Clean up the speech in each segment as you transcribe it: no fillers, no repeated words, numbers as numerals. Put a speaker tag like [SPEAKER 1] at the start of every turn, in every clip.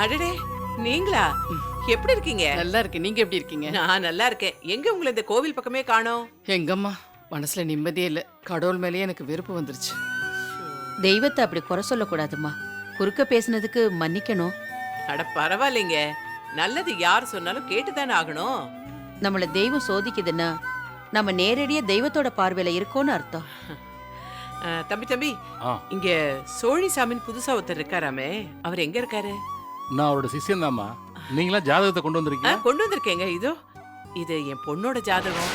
[SPEAKER 1] அடடே, நீங்களா? எப்படி இருக்கீங்க?
[SPEAKER 2] நல்லா இருக்கேன். நீங்க எப்படி இருக்கீங்க?
[SPEAKER 1] நான் நல்லா இருக்கேன். எங்க உங்களை இந்த கோவில் பக்கமே காணோம்?
[SPEAKER 2] எங்கம்மா மனசுல நிம்மதியே இல்ல. கடவுள் மேலேயே எனக்கு வெறுப்பு வந்துருச்சு.
[SPEAKER 3] தெய்வத்தை அப்படி குறை சொல்லக்கூடாதும்மா. குறுக்க பேசுனதுக்கு மன்னிக்கணும்.
[SPEAKER 1] அட பரவாயில்லைங்க. நல்லது யார் சொன்னாலும் கேட்டுதானே ஆகணும்.
[SPEAKER 3] நம்மள தெய்வம் சோதிக்குதுன்னா நம்ம நேரடியா தெய்வத்தோட பார்வையில இருக்கோன்னு அர்த்தம்.
[SPEAKER 1] தம்பி இங்க சோழிசாமின்னு புதுசா ஒருத்தர் இருக்காராமே, அவர் எங்க இருக்காரு?
[SPEAKER 4] நான் அவரோட சிஷ்யன் தாம்மா. நீங்களா ஜாதகத்தை கொண்டு வந்திருக்கீங்க?
[SPEAKER 1] கொண்டு வந்திருக்கேங்க. இது என் பொண்ணோட ஜாதகம்.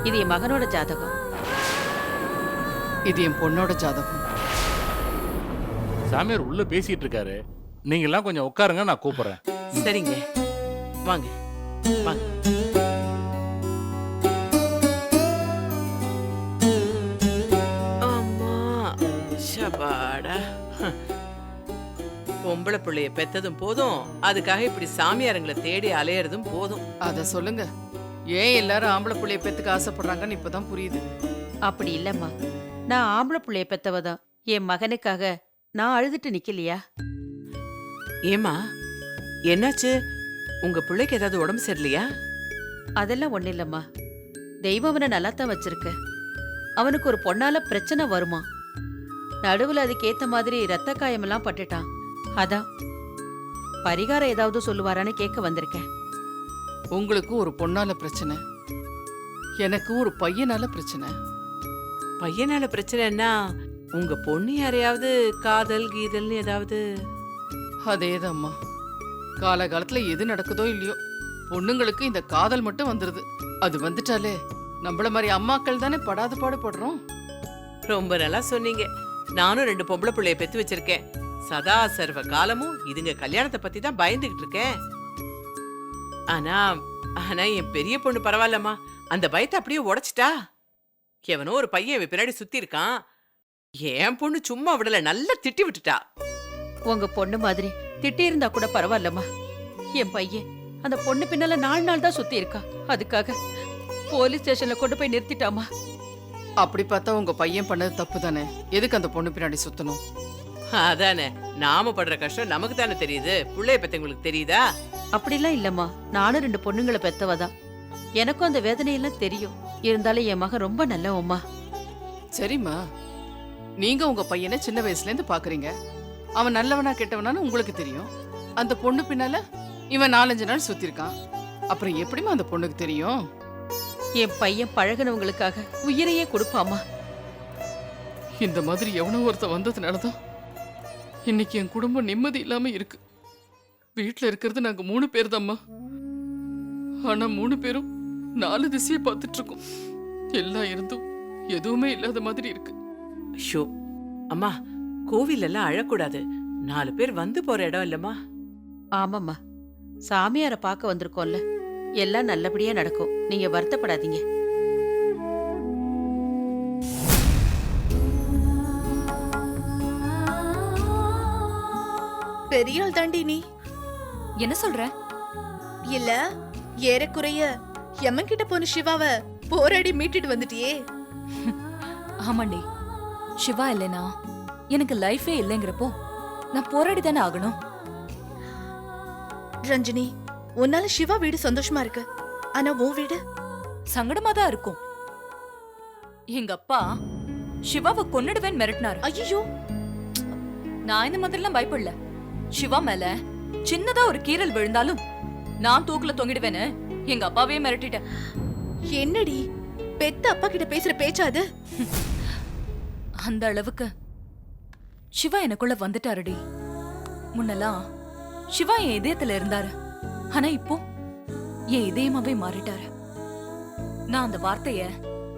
[SPEAKER 3] இது என் மகனோட ஜாதகம்.
[SPEAKER 2] இது என் பொண்ணோட ஜாதகம்.
[SPEAKER 4] சாமியார் உள்ள பேசிட்டு இருக்காரு. நீங்க எல்லாம் கொஞ்சம் உட்காருங்க, நான் கூப்பிடுறேன்.
[SPEAKER 1] சரிங்க, வாங்க வாங்க. அம்மா ஷபாடா, பொம்பளை பிள்ளைய பெத்ததும் போதும், அதுக்காக இப்படி சாமியாரங்களை தேடி அலையறதும் போதும்.
[SPEAKER 2] அத சொல்லுங்க. ஏன் எல்லாரும் ஆம்பளை புள்ளைய பெத்துக்க ஆசைப்படுறாங்கன்னு இப்பதான் புரியுது.
[SPEAKER 3] அப்படி இல்லம்மா, நான் ஆம்பளை புள்ளைய பெத்தவதான். என் மகனுக்காக நான் அழுதுட்டு நிக்கலையா?
[SPEAKER 1] ஏமா என்னாச்சு? உங்க பிள்ளைக்கு ஏதாவது உடம்பு சரியில்லையா?
[SPEAKER 3] அதெல்லாம் ஒண்ணு இல்லம்மா. தெய்வம் அவனை நல்லாத்தான் வச்சிருக்க. அவனுக்கு ஒரு பொண்ணால பிரச்சனை வருமா? நடுவுல அதுக்கேத்த மாதிரி ரத்த காயமெல்லாம் பட்டுட்டான். அதான் பரிகாரம் ஏதாவது சொல்லுவாரான்னு கேட்க வந்திருக்கேன்.
[SPEAKER 2] உங்களுக்கு ஒரு பொண்ணால பிரச்சனை, எனக்கு ஒரு பையனால பிரச்சனை.
[SPEAKER 1] பையனால பிரச்சனைன்னா உங்க பொண்ணு யாரையாவது காதல் கீதல்னு ஏதாவது?
[SPEAKER 2] அதேதாம்மா. காலகாலத்துல எது நடக்குதோ இல்லையோ, பொண்ணுங்களுக்கு இந்த காதல் மட்டும் வந்துருது. அது வந்துட்டாலே நம்மள மாதிரி அம்மாக்கள் தானே படாத பாடுபடுறோம்.
[SPEAKER 1] ரொம்ப நல்லா சொன்னீங்க. நானும் 2 பொம்பளை பிள்ளைய பெத்து வச்சிருக்கேன். சதா சர்வ காலமும் இதுங்க கல்யாணத்தை பத்தி தான் பயந்துகிட்டு இருக்கேன். ஆனா ஆனா என் பெரிய பொண்ணு பரவாயில்லம்மா. அந்த பயத்தை அப்படியே உடைச்சிட்டா. எவனோ ஒரு பையன் இவ பின்னாடி சுத்தி இருக்கான். என் பொண்ணு சும்மா விடல, நல்லா திட்டி விட்டுட்டா.
[SPEAKER 3] உங்க பொண்ணு மாதிரி திட்டி இருந்தா கூட பரவாயில்லம்மா. என் பையன் அந்த பொண்ணு பின்னால 4 நாள் தான் சுத்தி இருக்கா. அதுக்காக போலீஸ் ஸ்டேஷன்ல கொண்டு போய் நிறுத்திட்டாமா.
[SPEAKER 2] அப்படி பார்த்தா உங்க பையன் பண்ணது தப்பு தானே. எதுக்கு அந்த பொண்ணு பின்னாடி சுத்தணும்?
[SPEAKER 1] அதானே, நாம படுற கஷ்டம் நமக்கு தானே தெரியுது. பிள்ளைய பெத்தவங்களுக்கு தெரியுதா?
[SPEAKER 3] அப்படிலாம் இல்லம்மா. நானும் 2 பொண்ணுங்களை பெத்தவதான். எனக்கும் அந்த வேதனையெல்லாம் தெரியும். இருந்தாலும் என் மகன் ரொம்ப நல்லவம்மா.
[SPEAKER 2] சரிம்மா, நீங்க உங்க பையனை சின்ன வயசுல இருந்து பாக்குறீங்க. அவன் நல்லவனா கெட்டவனான்னு உங்களுக்கு தெரியும். அந்த பொண்ணு பின்னால இவன் 4-5 நாள் சுத்தி இருக்கான். அப்புறம் எப்படிமா அந்த பொண்ணுக்கு தெரியும்?
[SPEAKER 3] என் பையன் பழகுனவங்களுக்காக உயிரையே கொடுப்பாமா.
[SPEAKER 2] இந்த மாதிரி எவனோ ஒருத்த வந்ததுனாலதான் இன்னைக்கு என் குடும்பம் நிம்மதி இல்லாம இருக்கு. வீட்டுல இருக்கிறது நாங்க 3 பேர் தாம்மா. ஆனா 3 பேரும் 4 திசையை பார்த்துட்டு இருக்கோம். எல்லாம் இருந்தும் எதுவுமே இல்லாத மாதிரி இருக்கு.
[SPEAKER 1] ஷோ அம்மா, கோவில் எல்லாம் அழக்கூடாது. 4 பேர் வந்து போற இடம் இல்லம்மா.
[SPEAKER 3] ஆமாம்மா, சாமியார பார்க்க வந்திருக்கோம்ல, எல்லாம் நல்லபடியா நடக்கும். நீங்க வருத்தப்படாதீங்க.
[SPEAKER 5] பெரியாள் தாண்டி நீ.
[SPEAKER 6] என்ன சொல்ற?
[SPEAKER 5] இல்ல, ஏறக்குறைய எம்மன் கிட்ட போன சிவாவ போராடி மீட்டுட்டு வந்துட்டியே.
[SPEAKER 6] ஆமாண்டி, சிவா இல்லைனா எனக்கு லைஃபே இல்லைங்கிறப்போ நான் போராடி தானே ஆகணும்.
[SPEAKER 5] ரஞ்சினி, உன்னால சிவா வீடு சந்தோஷமா இருக்கு. ஆனா உன் வீடு
[SPEAKER 6] சங்கடமா தான் இருக்கும். எங்க அப்பா சிவாவை கொன்னுடுவேன் மிரட்டினாரு.
[SPEAKER 5] ஐயோ,
[SPEAKER 6] நான் இந்த மாதிரிலாம் பயப்படல. சிவா மேல சின்னதா ஒரு கீறல் விழுந்தாலும் நான் தூக்குல தொங்கிடுவேன்னு எங்க அப்பாவே மிரட்டிட்டேன்.
[SPEAKER 5] என்னடி பெத்த அப்பா கிட்ட பேசுற பேச்சா அது?
[SPEAKER 6] அந்த அளவுக்கு சிவா எனக்குள்ள வந்துட்டாருடி. முன்னெல்லாம் சிவா என் இதயத்துல இருந்தாரு. ஆனா இப்போ என் இதயமாவே மாறிட்டாரு. நான் அந்த வார்த்தைய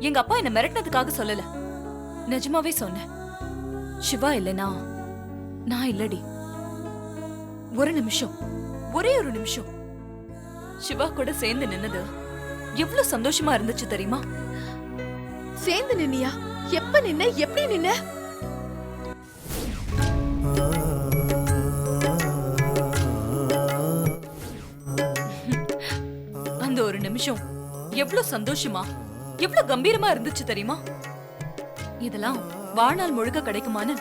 [SPEAKER 6] எங்க அப்பா என்ன மிரட்டினதுக்காக சொல்லல, நிஜமாவே சொன்னேன். சிவா இல்லனா நான் இல்லடி. ஒரு நிமிஷம், ஒரே ஒரு நிமிஷம் சிவா கூட சேர்ந்து நின்னது எவ்வளவு சந்தோஷமா இருந்துச்சு தெரியுமா?
[SPEAKER 5] சேர்ந்து நின்னியா? எப்ப நின்ன? எப்படி நின்ன?
[SPEAKER 6] அந்த ஒரு நிமிஷம் எவ்வளவு சந்தோஷமா, எவ்வளவு கம்பீரமா இருந்துச்சு தெரியுமா? இதெல்லாம் வாழ்நாள் முழுக்க கிடைக்குமான்னு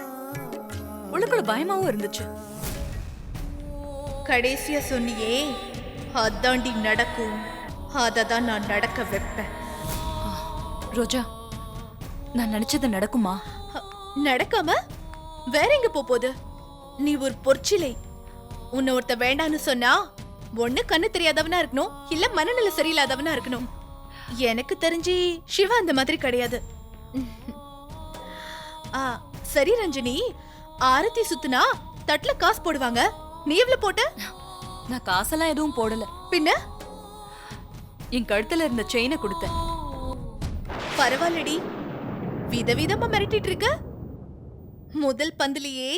[SPEAKER 6] உள்ளுக்குள்ள பயமாவும் இருந்துச்சு.
[SPEAKER 5] கடைசியா சொன்னியே அதாண்டி நடக்கும். அததான் நான் நடக்க வைப்பேன்.
[SPEAKER 6] ரோஜா, நான் நினைச்சது நடக்குமா?
[SPEAKER 5] நடக்காம வேற எங்க போகுது? நீ ஒரு பொற்சிலை. உன்னை ஒருத்த வேண்டான்னு சொன்னா ஒண்ணு கண்ணு தெரியாதவனா இருக்கணும், இல்ல மனநிலை சரியில்லாதவனா இருக்கணும். எனக்கு தெரிஞ்சு சிவா அந்த மாதிரி கிடையாது. சரி ரஞ்சினி, ஆரத்தி சுத்துனா தட்டுல காசு போடுவாங்க. நீ எவ்வளவு போட்ட?
[SPEAKER 6] நான் காசெல்லாம் எதுவும் போடல.
[SPEAKER 5] பின்ன
[SPEAKER 6] என் கழுத்துல இருந்த செயினை கொடுத்தேன்.
[SPEAKER 5] பரவாயில்லடி, விதவிதமா மிரட்டிட்டு இருக்க. முதல் பந்துலயே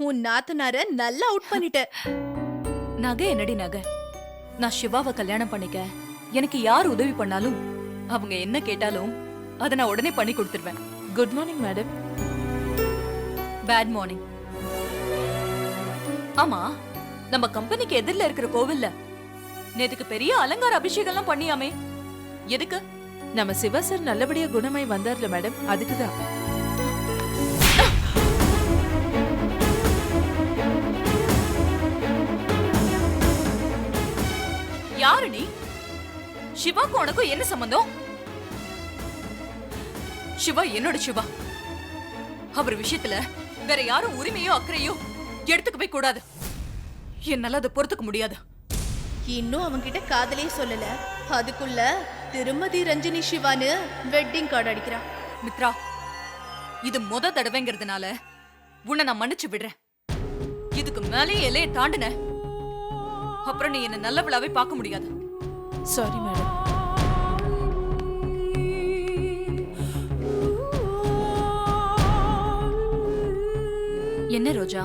[SPEAKER 5] உன் நாத்தனார நல்லா அவுட் பண்ணிட்ட.
[SPEAKER 6] நகை என்னடி நகை? நான் சிவாவை கல்யாணம் பண்ணிக்க எனக்கு யார் உதவி பண்ணாலும், அவங்க என்ன கேட்டாலும் அதை நான் உடனே பண்ணி கொடுத்துருவேன்.
[SPEAKER 7] Good morning madam.
[SPEAKER 6] Bad morning. ஆமா, நம்ம கம்பெனிக்கு எதிரில இருக்கிற கோவில்ல நேத்துக்கு பெரிய அலங்கார அபிஷேகம்லாம் பண்ணியாமே, எதுக்கு?
[SPEAKER 7] நம்ம சிவா சார் நல்லபடியா குணமாய் வந்தார்ல மேடம், அதுக்குதான்.
[SPEAKER 6] யாரு நீ? சிவாக்கும் உனக்கும் என்ன சம்பந்தம்? சிவா என்னோட சிவா. அவர் விஷயத்துல வேற யாரும் உரிமையோ அக்கறையோ எடுத்துக்கவே கூடாது. என்னால அதை பொறுத்துக்க முடியாது.
[SPEAKER 5] இன்னும் அவன்கிட்ட காதலே சொல்லல, அதுக்குள்ள திருமதி ரஞ்சினி சிவான்னு வெட்டிங் கார்டு அடிக்கிறான்.
[SPEAKER 6] மித்ரா, இது முத தடவைங்கிறதுனால உன்னை நான் மன்னிச்சு விடுறேன். இதுக்கு மேலே எல்லையை தாண்டுன அப்புறம் நீ என்ன நல்லவளாவே பார்க்க முடியாது.
[SPEAKER 7] Sorry madam.
[SPEAKER 6] என்ன ரோஜா,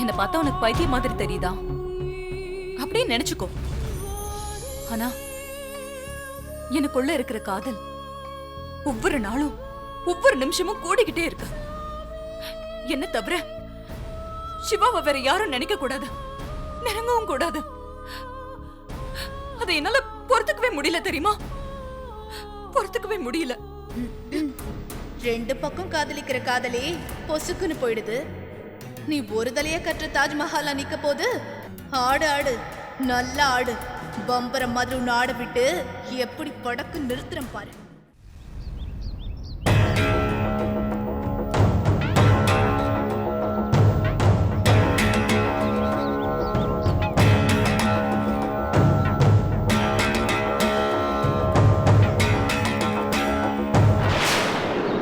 [SPEAKER 6] என்ன பார்த்தா உனக்கு பைத்தியம் மாதிரி தெரியுதா? அப்படியே நினைச்சுக்கோ. ஆனா எனக்குள்ள இருக்கிற காதல் ஒவ்வொரு நாளும் ஒவ்வொரு நிமிஷமும் கூடிக்கிட்டே இருக்கு. என்ன தவிர சிவாவை வேற யாரும் நினைக்க கூடாது, நெருங்கவும் கூடாது. அதை என்னால பொறுத்துக்கவே முடியல, தெரியுமா? பொறுத்துக்கவே முடியல.
[SPEAKER 5] ரெண்டு பக்கம் காதலிக்கிற காதலே பொசுக்குன்னு போயிடுது. நீ ஒரு தலைய கற்ற தாஜ்மஹாலா நிக்க போது ஆடு ஆடு, நல்லா ஆடு. பம்பரம் மாதிரி உன்னை ஆட விட்டு எப்படி படக்கு நிறுத்துறேன் பாரு.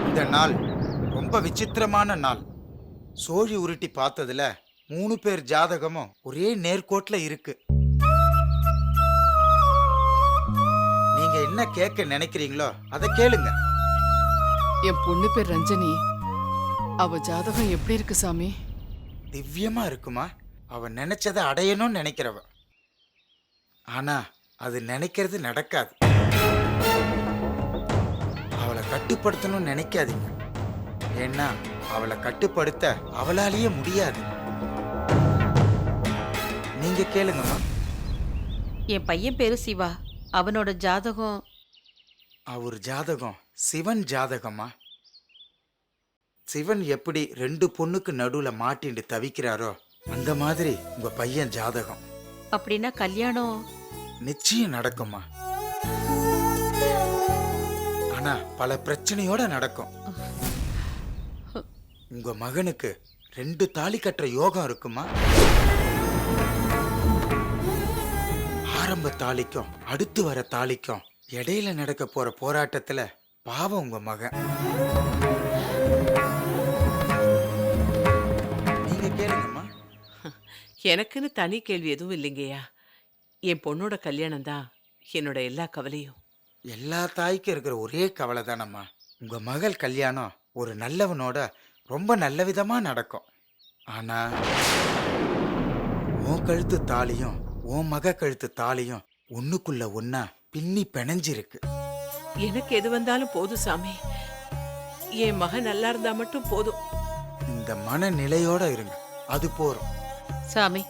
[SPEAKER 8] இந்த நாள் ரொம்ப விசித்திரமான நாள். சோழி உருட்டி பார்த்ததுல 3 பேர் ஜாதகமும் ஒரே நேர்கோட்ல இருக்கு. நீங்க என்ன கேட்க நினைக்கிறீங்களோ அதை கேளுங்க.
[SPEAKER 2] என் பொண்ணு பேர் ரஞ்சனி. அவ ஜாதகம் எப்படி இருக்கு சாமி?
[SPEAKER 8] திவ்யமா இருக்குமா. அவ நினைச்சதை அடையணும்னு நினைக்கிறவ. ஆனா அது நினைக்கிறது நடக்காது. அவளை கட்டுப்படுத்தணும்னு நினைக்காதீங்க. ஏன்னா அவளை கட்டுப்படுத்த அவளாலேயே முடியாது. நீங்க கேளுங்கம்மா.
[SPEAKER 3] என் பையன் பேரு சிவா. அவனோட ஜாதகம்
[SPEAKER 8] அவர் ஜாதகம் சிவன் ஜாதகமா. சிவன் எப்படி 2 பொண்ணுக்கு நடுவுல மாட்டிண்டு தவிக்கிறாரோ அந்த மாதிரி உங்க பையன் ஜாதகம்.
[SPEAKER 3] அப்படின்னா கல்யாணம்
[SPEAKER 8] நிச்சயம் நடக்குமா. ஆனா பல பிரச்சனையோட நடக்கும். உங்க மகனுக்கு 2 தாலி கட்டுற யோகம் இருக்குமா. ஆரம்ப தாலிக்கும் அடுத்து வர தாலிக்கும் இடையில நடக்க போற போராட்டத்துல பாவம் உங்க மகன். நீங்க கேளுங்கம்மா.
[SPEAKER 1] எனக்குன்னு தனி கேள்வி எதுவும் இல்லைங்கய்யா. என் பொண்ணோட கல்யாணம் தான் என்னோட எல்லா கவலையும்.
[SPEAKER 8] எல்லா தாய்க்கும் இருக்கிற ஒரே கவலை தானம்மா. உங்க மகள் கல்யாணம் ஒரு நல்லவனோட ரொம்ப நல்ல விதமா நடக்கும். ஆனா உன் கழுத்து தாலியும் உன் மக கழுத்து தாலியும் ஒண்ணுக்குள்ள ஒன்னா பின்னி பிணைஞ்சிருக்கு.
[SPEAKER 1] எனக்கு எது வந்தாலும் போதும் சாமி. என் மகன் நல்லா இருந்தா மட்டும் போதும்.
[SPEAKER 8] இந்த மனநிலையோட இருங்க, அது போறோம்.
[SPEAKER 3] சாமி,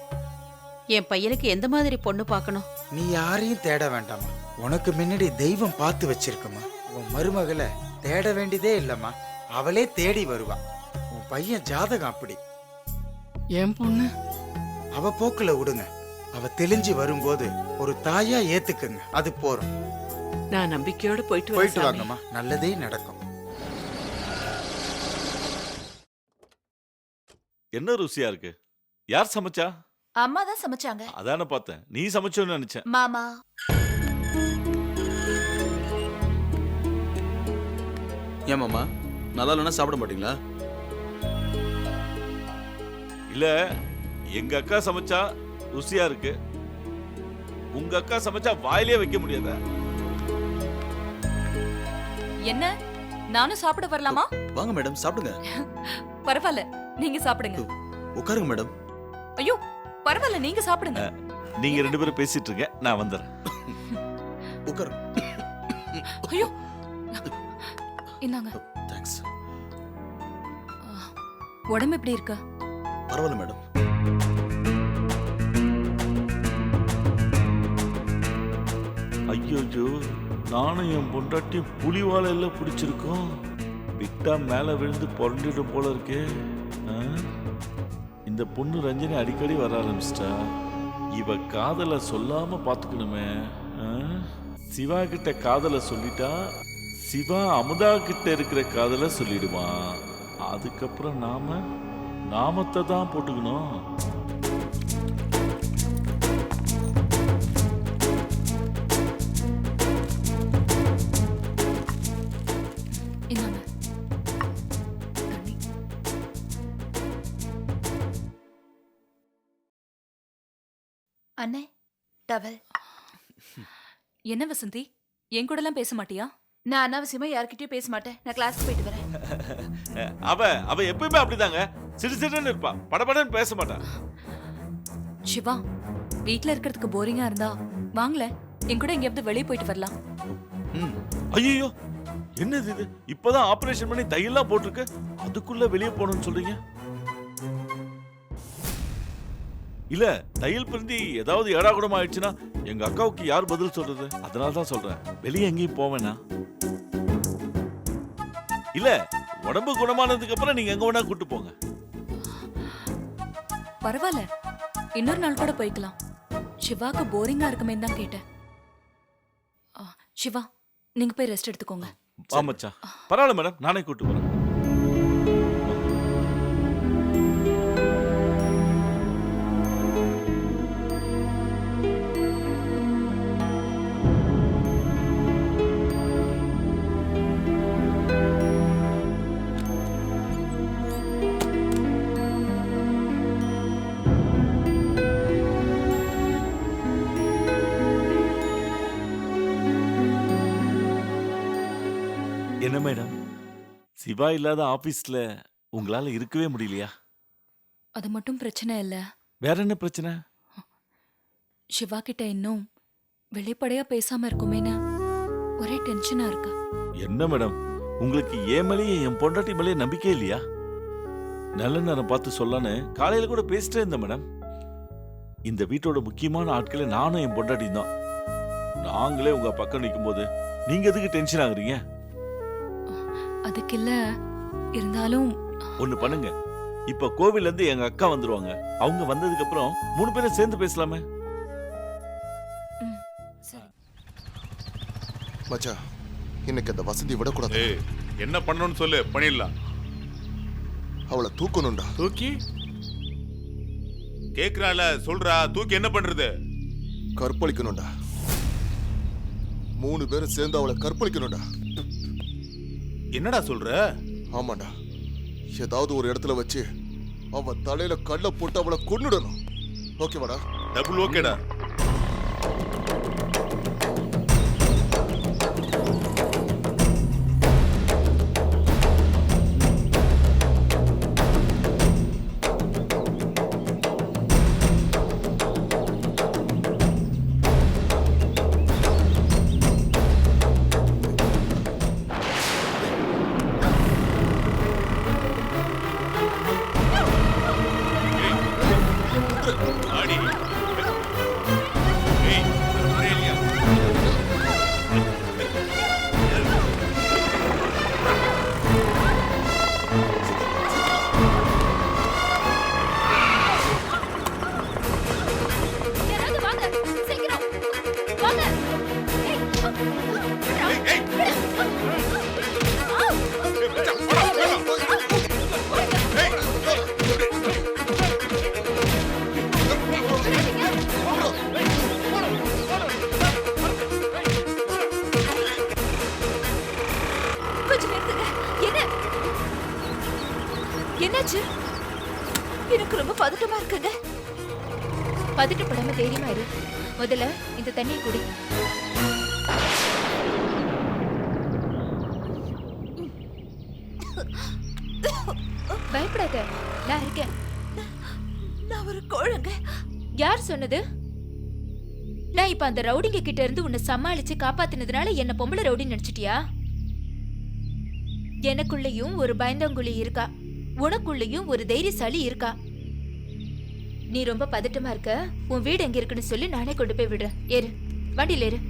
[SPEAKER 3] என் பையனுக்கு எந்த மாதிரி பொண்ணு பார்க்கணும்?
[SPEAKER 8] நீ யாரையும் தேட வேண்டாமா. உனக்கு முன்னாடி தெய்வம் பார்த்து வச்சிருக்குமா. உன் மருமகளை தேட வேண்டியதே இல்லம்மா, அவளே தேடி வருவா. உன் பையன் ஜாதகம் அப்படி.
[SPEAKER 2] என் பொண்ணு
[SPEAKER 8] அவ போக்குல விடுங்க. அவ தெளிஞ்சு வரும்போது ஒரு தாயா ஏத்துக்குங்க, அது போறோம்.
[SPEAKER 1] நான் நம்பிக்கையோட போயிட்டு வரேன்
[SPEAKER 8] போயிட்டு
[SPEAKER 1] சாமி.
[SPEAKER 8] வாங்கம்மா, நல்லதே நடக்கும்.
[SPEAKER 9] என்ன ருசியா இருக்கு? யார் சமைச்சா?
[SPEAKER 5] அம்மா தான் சமைச்சாங்க.
[SPEAKER 9] அதான பார்த்தேன். நீ சமைச்சோன்னு நினைச்சேன்.
[SPEAKER 5] மாமா,
[SPEAKER 10] ஏன் மாமா நல்லா இல்லைன்னா சாப்பிட மாட்டீங்களா?
[SPEAKER 9] இல்ல, எங்க அக்கா சமைச்சா ருசியா இருக்கு. உங்க அக்கா சமைச்சா வாயிலே வைக்க முடியாதா?
[SPEAKER 6] என்ன நானும் சாப்பிட வரலாமா?
[SPEAKER 10] வாங்க மேடம் சாப்பிடுங்க.
[SPEAKER 6] பரவாயில்ல, நீங்க சாப்பிடுங்க.
[SPEAKER 10] உட்காருங்க மேடம்.
[SPEAKER 6] ஐயோ பரவாயில்ல, நீங்க சாப்பிடுங்க.
[SPEAKER 9] நீங்க 2 பேரும் பேசிட்டு இருங்க, நான் வந்துடுறேன்.
[SPEAKER 10] உட்காரு.
[SPEAKER 6] ஐயோ இந்தாங்க.
[SPEAKER 10] தேங்க்ஸ்.
[SPEAKER 6] உடம்பு எப்படி இருக்கு?
[SPEAKER 10] பரவாயில்ல மேடம்.
[SPEAKER 9] ஐயோ, நானும் என் பொண்டாட்டியும் புலிவாலையில பிடிச்சிருக்கோம். விட்டா மேல விழுந்து புரண்டிடும் போல இருக்கே. இந்த பொண்ணு ரஞ்சனி அடிக்கடி வர ஆரம்பிச்சிட்டா. இவ காதலை சொல்லாம பாத்துக்கணுமே. சிவா கிட்ட காதலை சொல்லிட்டா சிவா அமுதா கிட்ட இருக்கிற காதலை சொல்லிடுவான். அதுக்கப்புறம் நாமத்தை தான் போட்டுக்கணும்.
[SPEAKER 6] இந்தாங்க தண்ணி.
[SPEAKER 5] அண்ணே டவல்.
[SPEAKER 6] என்ன வசந்தி, என் கூட எல்லாம் பேச மாட்டியா?
[SPEAKER 5] நான் அனாவசியமா யார்கிட்டயும் பேச மாட்டேன். நான் கிளாஸ்க்கு போயிட்டு வரேன்.
[SPEAKER 9] அவ எப்பயுமே அப்படிதாங்க. சிடுசிடுன்னு இருப்பா, படபடன்னு பேச மாட்டா.
[SPEAKER 6] சிவா, வீட்ல இருக்கிறதுக்கு போரிங்கா இருந்தா வாங்கல, என் கூட எங்கேயாவது வெளியே போயிட்டு வரலாம்.
[SPEAKER 9] ஐயோ, என்னது இது? இப்பதான் ஆபரேஷன் பண்ணி தையெல்லாம் போட்டிருக்கு, அதுக்குள்ள வெளியே போகணும்னு சொல்றீங்க? இல்ல, தையல் பிரிந்தி ஏதாவது ஏடாகுடமா ஆயிடுச்சுன்னா எங்க அக்காவுக்கு யார் பதில் சொல்றது? அதனால தான் சொல்றேன், வெளியே எங்கேயும் போவேனா. இல்ல, உடம்பு குணமானதுக்கு அப்புறம் நீங்க எங்க வேணா கூட்டு போங்க.
[SPEAKER 6] பரவாயில்ல, இன்னொரு நாள் கூட போய்க்கலாம். சிவாக்கு போரிங்கா இருக்குமே தான் கேட்டேன். சிவா, நீங்க போய் ரெஸ்ட் எடுத்துக்கோங்க.
[SPEAKER 9] ஆமாச்சா, பரவாயில்ல மேடம், நானே கூட்டு போறேன். என்ன மேடம், சிவா இல்லாத ஆபீஸ்ல உங்களால இருக்கவே முடியலையா?
[SPEAKER 6] அது மட்டும் பிரச்சனை இல்ல.
[SPEAKER 9] வேற என்ன பிரச்சனை?
[SPEAKER 6] சிவா கிட்ட இன்னும் வெளிப்படையா பேசாம இருக்குமேன்னு ஒரே டென்ஷனா இருக்கு.
[SPEAKER 9] என்ன மேடம், உங்களுக்கு ஏன் மேலேயே என் பொண்டாட்டி மேலேயே நம்பிக்கை இல்லையா? நல்ல நேரம் பார்த்து சொல்லான்னு காலையில கூட பேசிட்டே இருந்தேன் மேடம். இந்த வீட்டோட முக்கியமான ஆட்களை நானும் என் பொண்டாட்டியும் தான். நாங்களே உங்க பக்கம் நிற்கும் போது நீங்க எதுக்கு டென்ஷன் ஆகுறீங்க?
[SPEAKER 6] அதுக்கு இல்ல, இருந்தாலும்
[SPEAKER 9] ஒண்ணு பண்ணுங்க, இப்ப கோவில்ல இருந்து எங்க அக்கா வந்துருவாங்க. அவங்க வந்ததுக்கு அப்புறம் 3 பேரும் சேர்ந்து பேசலாமே.
[SPEAKER 11] மச்சான், இன்னைக்கு அந்த வசந்தி விடக்கூடாது.
[SPEAKER 4] என்ன பண்ணணும்னு சொல்லு, பண்ணிடலாம்.
[SPEAKER 11] அவளை தூக்கணும்டா.
[SPEAKER 4] தூக்கி கேக்குறால, சொல்றா, தூக்கி என்ன பண்றது?
[SPEAKER 11] கற்பழிக்கணும்டா. 3 பேரும் சேர்ந்து அவளை கற்பழிக்கணும்டா.
[SPEAKER 4] என்னடா சொல்ற?
[SPEAKER 11] ஆமாண்டா, ஏதாவது ஒரு இடத்துல வச்சு அவ தலையில கல்ல போட்டு அவளை கொன்னுடணும். ஓகேவாடா?
[SPEAKER 4] டபுள் ஓகேடா. ஆடி. ஏய்,
[SPEAKER 7] என்னாச்சு? எனக்கு ரொம்ப பதட்டமா இருக்குங்க. பதட்டப்படாம தைரியமா இரு. முதல்ல இந்த தண்ணியை குடி. பயப்படாத, நான் இருக்கேன். நான் ஒரு கோழங்க. யார் சொன்னது? நான் இப்ப அந்த ரவுடிங்க கிட்ட இருந்து உன்னை சமாளிச்சு காப்பாத்தினதுனால என்ன பொம்பளை ரவுடி நினைச்சிட்டியா? எனக்குள்ளேயும் ஒரு பயந்தங்குழி இருக்கா, உனக்குள்ளேயும் ஒரு தைரியசாலி இருக்கா. நீ ரொம்ப பதட்டமா இருக்க. உன் வீடு எங்க இருக்குன்னு சொல்லி நானே கொண்டு போய் விடுறேன். ஏறு, வண்டியில ஏறு.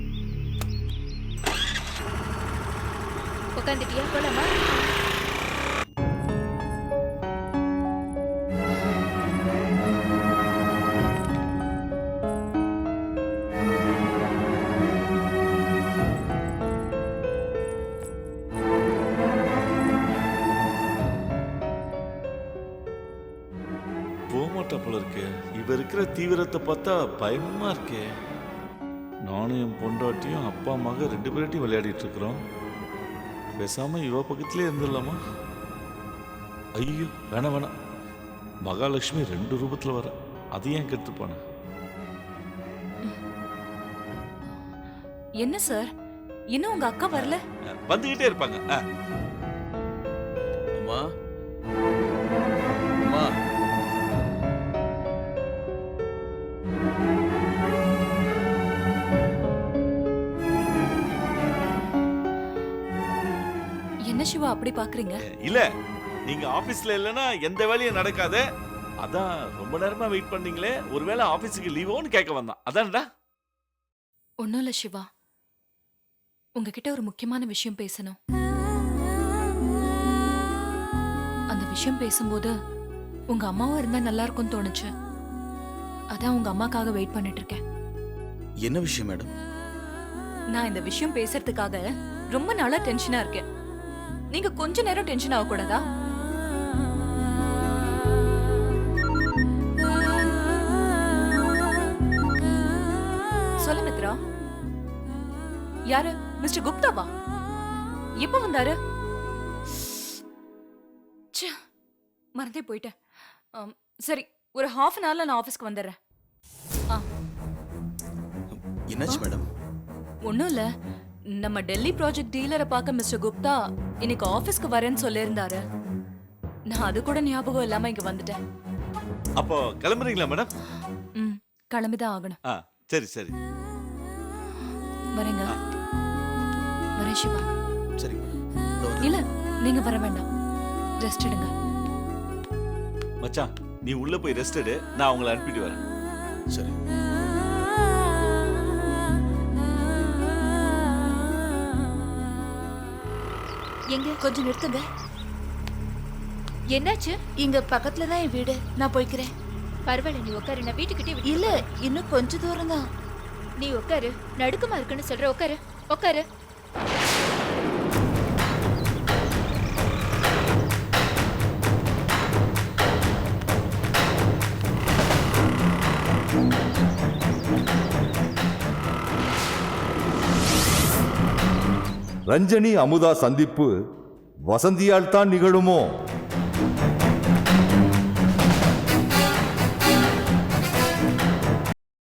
[SPEAKER 7] உட்காந்துட்டியா? போலாமா?
[SPEAKER 9] போமாட்டா போல இருக்கு. இவ இருக்கிற தீவிரத்தை பார்த்தா பயமா இருக்கே. நானும் என் பொண்டாட்டியும் அப்பா அம்மாக 2 பேர்ட்டையும் விளையாடிட்டு இருக்கிறோம். பேசாம இவ பக்கத்திலே இருந்துடலாமா? ஐயோ வேணாம் வேணாம். மகாலட்சுமி 2 ரூபத்துல வர, அது ஏன் கெட்டு போன?
[SPEAKER 6] என்ன சார், இன்னும் உங்க அக்கா வரல?
[SPEAKER 9] வந்துகிட்டே இருப்பாங்க.
[SPEAKER 10] அம்மா அம்மா,
[SPEAKER 6] என்ன சிவா அப்படி பாக்குறீங்க?
[SPEAKER 9] இல்ல, நீங்க ஆபீஸ்ல இல்லைன்னா எந்த வேலையும் நடக்காத. அதான் ரொம்ப நேரமா வெயிட் பண்ணீங்களே, ஒருவேளை ஆபீஸுக்கு லீவோன்னு கேட்க வந்தான். அதான்டா.
[SPEAKER 6] ஒன்னும் இல்ல சிவா, உங்ககிட்ட ஒரு முக்கியமான விஷயம் பேசணும். அந்த விஷயம் பேசும்போது உங்க அம்மாவும் இருந்தா நல்லா இருக்கும்னு தோணுச்சு. அதான் உங்க அம்மாக்காக வெயிட் பண்ணிட்டு இருக்கேன்.
[SPEAKER 10] என்ன விஷயம் மேடம்?
[SPEAKER 6] நான் இந்த விஷயம் பேசுறதுக்காக ரொம்ப நாளா டென்ஷனா இருக்கேன். நீங்க கொஞ்ச நேரம் டென்ஷன் ஆகக்கூடாதா? சொல்ல மித்ரா. யாரு? மிஸ்டர் குப்தாவா? எப்ப வந்தாரு? ச்சே, மறந்தே போயிட்டேன். சரி, ஒரு half an hourல நான் ஆபீஸ்க்கு வந்துடுறேன்.
[SPEAKER 10] என்னாச்சு மேடம்?
[SPEAKER 6] ஒன்றும் இல்லை, நம்ம டெல்லி ப்ராஜெக்ட் டீலரை பார்க்க மிஸ்டர் குப்தா இன்னைக்கு ஆஃபீஸ்க்கு வரேன்னு சொல்லியிருந்தாரு. நான் அது கூட ஞாபகம் இல்லாம இங்க வந்துட்டேன்.
[SPEAKER 9] அப்போ கிளம்புறீங்களா மேடம்?
[SPEAKER 6] கிளம்பிதான் ஆகணும்.
[SPEAKER 9] சரி சரி,
[SPEAKER 6] வரேங்க. வரேன் சிவா.
[SPEAKER 10] சரி.
[SPEAKER 6] இல்ல, நீங்க வர வேண்டாம், ரெஸ்ட் எடுங்க.
[SPEAKER 9] மச்சான் நீ உள்ள போய் ரெஸ்ட் எடு, நான் உங்களை அனுப்பிட்டு வரேன்.
[SPEAKER 10] சரி.
[SPEAKER 7] எங்க கொஞ்சம் நிறுத்துங்க. என்னாச்சு? இங்க பக்கத்துல தான் என் வீடு, நான் போய்க்கிறேன். பரவாயில்ல, நீ உட்காரு, நான் வீட்டுக்கிட்டே இல்ல, இன்னும் கொஞ்ச தூரம் தான். நீ உட்காரு, நடுக்கமா இருக்குன்னு சொல்ற. உட்காரு உட்காரு.
[SPEAKER 12] ரஞ்சனி அமுதா சந்திப்பு வசந்தியால் தான் நிகழுமோ?